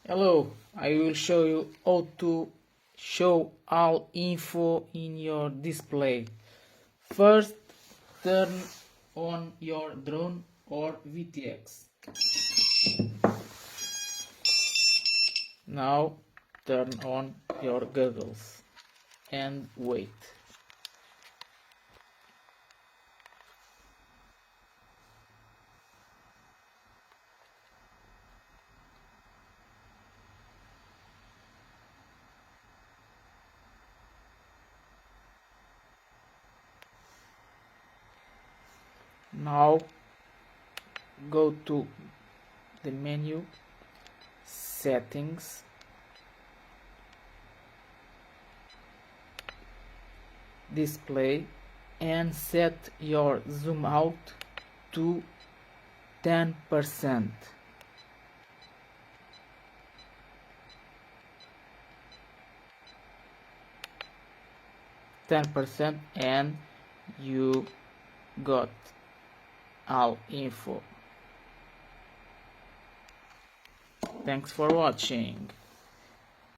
Hello, I will show you how to show all info in your display. First, turn on your drone or VTX. Now, turn on your goggles and wait. Now go to the menu, settings, display, and set your zoom out to 10%. And you got all info. Thanks for watching.